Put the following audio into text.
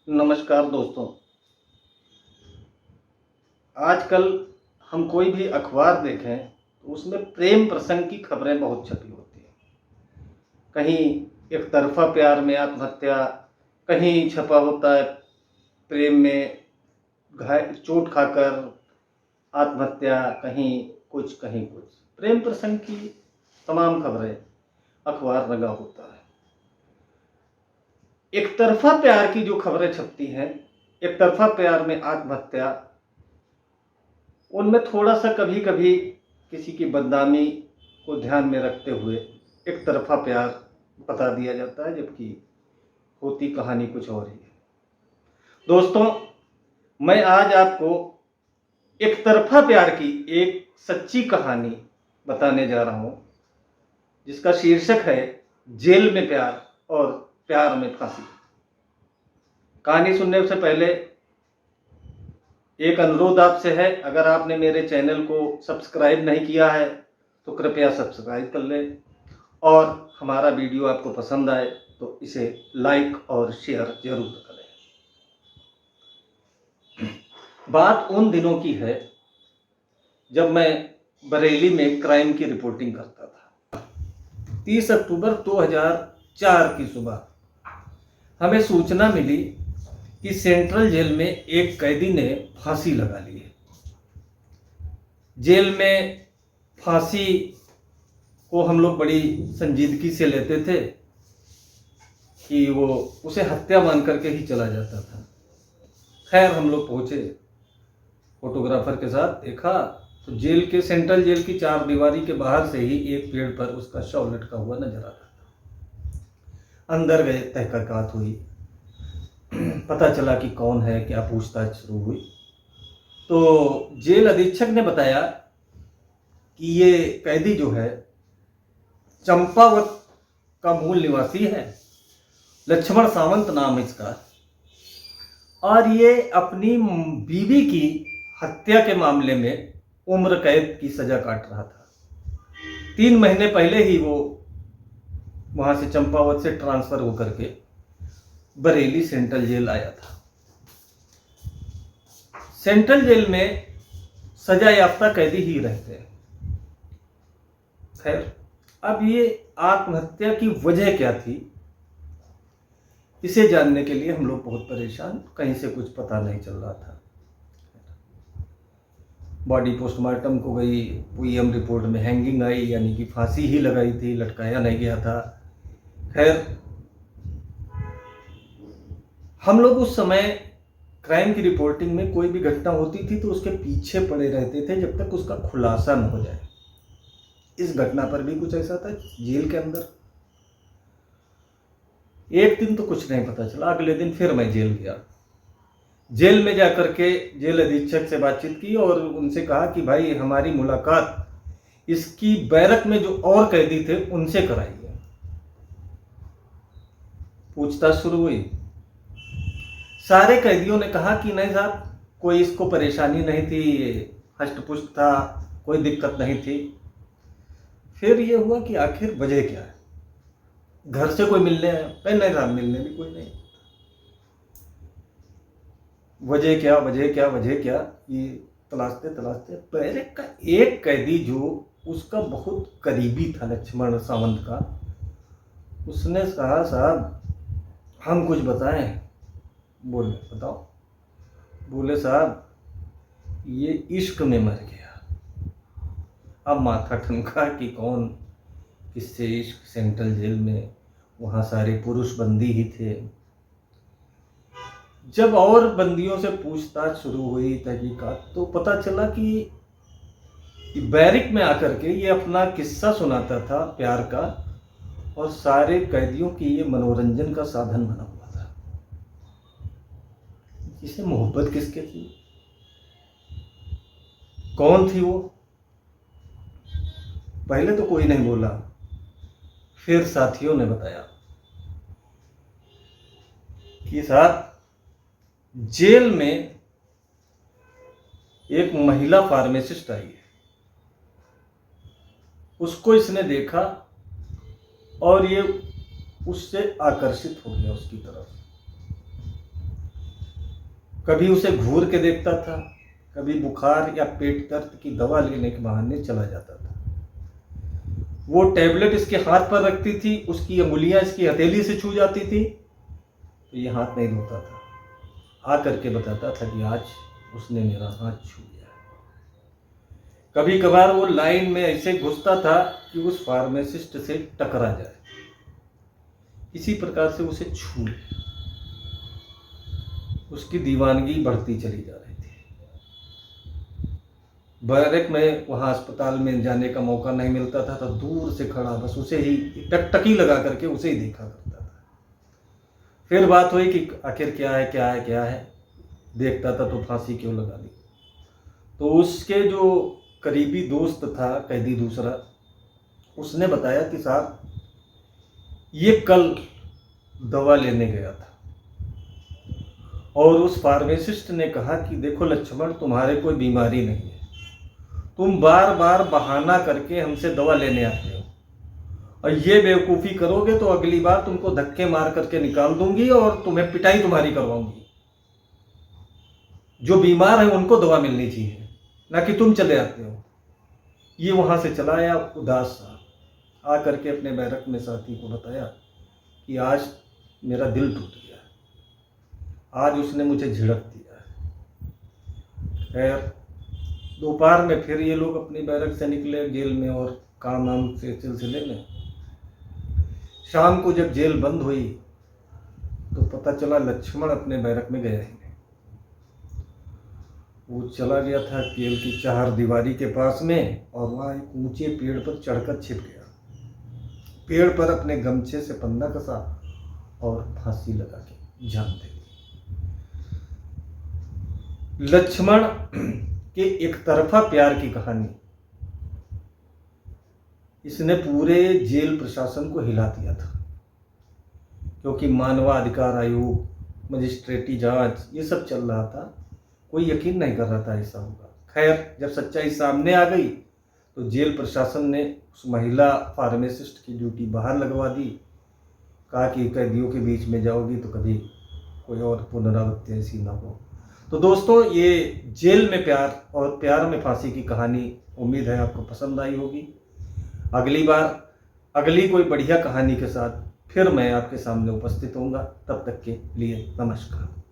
नमस्कार दोस्तों। आजकल हम कोई भी अखबार देखें तो उसमें प्रेम प्रसंग की खबरें बहुत छपी होती हैं। कहीं एक तरफा प्यार में आत्महत्या, कहीं छपा होता है प्रेम में चोट खाकर आत्महत्या, कहीं कुछ प्रेम प्रसंग की तमाम खबरें अखबार लगा होता है। एक तरफा प्यार की जो खबरें छपती हैं, एक तरफा प्यार में आत्महत्या, उनमें थोड़ा सा कभी कभी किसी की बदनामी को ध्यान में रखते हुए एक तरफा प्यार बता दिया जाता है, जबकि होती कहानी कुछ और ही है। दोस्तों, मैं आज आपको एक तरफा प्यार की एक सच्ची कहानी बताने जा रहा हूं, जिसका शीर्षक है जेल में प्यार और प्यार में फांसी। कहानी सुनने से पहले एक अनुरोध आपसे है, अगर आपने मेरे चैनल को सब्सक्राइब नहीं किया है तो कृपया सब्सक्राइब कर लें, और हमारा वीडियो आपको पसंद आए तो इसे लाइक और शेयर जरूर करें। बात उन दिनों की है जब मैं बरेली में क्राइम की रिपोर्टिंग करता था। 30 अक्टूबर 2004 की सुबह हमें सूचना मिली कि सेंट्रल जेल में एक कैदी ने फांसी लगा ली है। जेल में फांसी को हम लोग बड़ी संजीदगी से लेते थे कि वो उसे हत्या मान करके ही चला जाता था। खैर, हम लोग पहुंचे, फोटोग्राफर के साथ देखा तो जेल के सेंट्रल जेल की चार दीवारी के बाहर से ही एक पेड़ पर उसका शव लटका हुआ नजर आ रहा था। अंदर गए, तहकीकात हुई, पता चला कि कौन है, क्या पूछताछ शुरू हुई। तो जेल अधीक्षक ने बताया कि ये कैदी जो है चंपावत का मूल निवासी है, लक्ष्मण सावंत नाम है इसका, और ये अपनी बीवी की हत्या के मामले में उम्र कैद की सजा काट रहा था। 3 महीने पहले ही वो वहां से चंपावत से ट्रांसफर होकर के बरेली सेंट्रल जेल आया था। सेंट्रल जेल में सजा याफ्ता कैदी ही रहते हैं। खैर, अब ये आत्महत्या की वजह क्या थी, इसे जानने के लिए हम लोग बहुत परेशान, कहीं से कुछ पता नहीं चल रहा था। बॉडी पोस्टमार्टम को गई, पीएम रिपोर्ट में हैंगिंग आई, यानी कि फांसी ही लगाई थी, लटकाया नहीं गया था। खैर, हम लोग उस समय क्राइम की रिपोर्टिंग में कोई भी घटना होती थी तो उसके पीछे पड़े रहते थे जब तक उसका खुलासा न हो जाए। इस घटना पर भी कुछ ऐसा था जेल के अंदर। एक दिन तो कुछ नहीं पता चला, अगले दिन फिर मैं जेल गया। जेल में जाकर के जेल अधीक्षक से बातचीत की और उनसे कहा कि भाई, हमारी मुलाकात इसकी बैरक में जो और कैदी थे उनसे कराइए। पूछताछ शुरू हुई। सारे कैदियों ने कहा कि नहीं साहब, कोई इसको परेशानी नहीं थी, हष्ट-पुष्ट था, कोई दिक्कत नहीं थी। फिर ये हुआ कि आखिर वजह क्या है। घर से कोई मिलने आया? नहीं साहब, मिलने भी कोई नहीं। वजह क्या, वजह क्या, वजह क्या, ये तलाशते तलाशते बैरक का एक कैदी जो उसका बहुत करीबी था, लक्ष्मण सावंत का, उसने कहा साहब हम कुछ बताएं। बोले बताओ। बोले साहब ये इश्क में मर गया। अब माथा ठनका कि कौन किससे इश्क। सेंट्रल जेल में वहाँ सारे पुरुष बंदी ही थे। जब और बंदियों से पूछताछ शुरू हुई, तहकीकात, तो पता चला कि बैरिक में आकर के ये अपना किस्सा सुनाता था प्यार का, और सारे कैदियों की ये मनोरंजन का साधन बना हुआ था। इसे मोहब्बत किसके थी, कौन थी वो? पहले तो कोई नहीं बोला, फिर साथियों ने बताया कि साहब जेल में एक महिला फार्मासिस्ट आई है, उसको इसने देखा और ये उससे आकर्षित हो गया उसकी तरफ। कभी उसे घूर के देखता था, कभी बुखार या पेट दर्द की दवा लेने के बहाने चला जाता था। वो टैबलेट इसके हाथ पर रखती थी, उसकी अंगुलियां इसकी हथेली से छू जाती थी तो ये हाथ नहीं धोता था, आ करके बताता था कि आज उसने मेरा हाथ छू लिया। कभी कभार वो लाइन में ऐसे घुसता था कि उस फार्मासिस्ट से टकरा जाए, इसी प्रकार से उसे छू ले। उसकी दीवानगी बढ़ती चली जा रही थी। बैरक में वहां अस्पताल में जाने का मौका नहीं मिलता था तो दूर से खड़ा बस उसे ही टकटकी लगा करके उसे ही देखा करता था। फिर बात हुई कि आखिर क्या है क्या है क्या है, देखता था तो फांसी क्यों लगा दी। तो उसके जो करीबी दोस्त था कैदी दूसरा, उसने बताया कि साहब ये कल दवा लेने गया था और उस फार्मासिस्ट ने कहा कि देखो लक्ष्मण, तुम्हारे कोई बीमारी नहीं है, तुम बार बार बहाना करके हमसे दवा लेने आते हो और ये बेवकूफ़ी करोगे तो अगली बार तुमको धक्के मार करके निकाल दूंगी और तुम्हें पिटाई तुम्हारी करवाऊंगी। जो बीमार है उनको दवा मिलनी चाहिए, ना कि तुम चले आते हो। ये वहां से चला आया उदास सा, आ करके अपने बैरक में साथी को बताया कि आज मेरा दिल टूट गया, आज उसने मुझे झिड़क दिया। खैर दोपहर में फिर ये लोग अपनी बैरक से निकले जेल में और काम वाम से सिलसिले में। शाम को जब जेल बंद हुई तो पता चला लक्ष्मण अपने बैरक में गया ही नहीं। वो चला गया था जेल की चार दीवारी के पास में और वहाँ एक ऊंचे पेड़ पर चढ़कर छिप गया। पेड़ पर अपने गमछे से फंदा कसा और फांसी लगा के जान दे दी। लक्ष्मण के एक तरफा प्यार की कहानी इसने पूरे जेल प्रशासन को हिला दिया था, क्योंकि मानवाधिकार आयोग, मजिस्ट्रेटी जांच, ये सब चल रहा था। कोई यकीन नहीं कर रहा था ऐसा होगा। खैर जब सच्चाई सामने आ गई तो जेल प्रशासन ने उस महिला फार्मासिस्ट की ड्यूटी बाहर लगवा दी। कहा कि कैदियों के बीच में जाओगी तो कभी कोई और पुनरावृत्ति ऐसी ना हो। तो दोस्तों, ये जेल में प्यार और प्यार में फांसी की कहानी उम्मीद है आपको पसंद आई होगी। अगली बार अगली कोई बढ़िया कहानी के साथ फिर मैं आपके सामने उपस्थित होऊंगा। तब तक के लिए नमस्कार।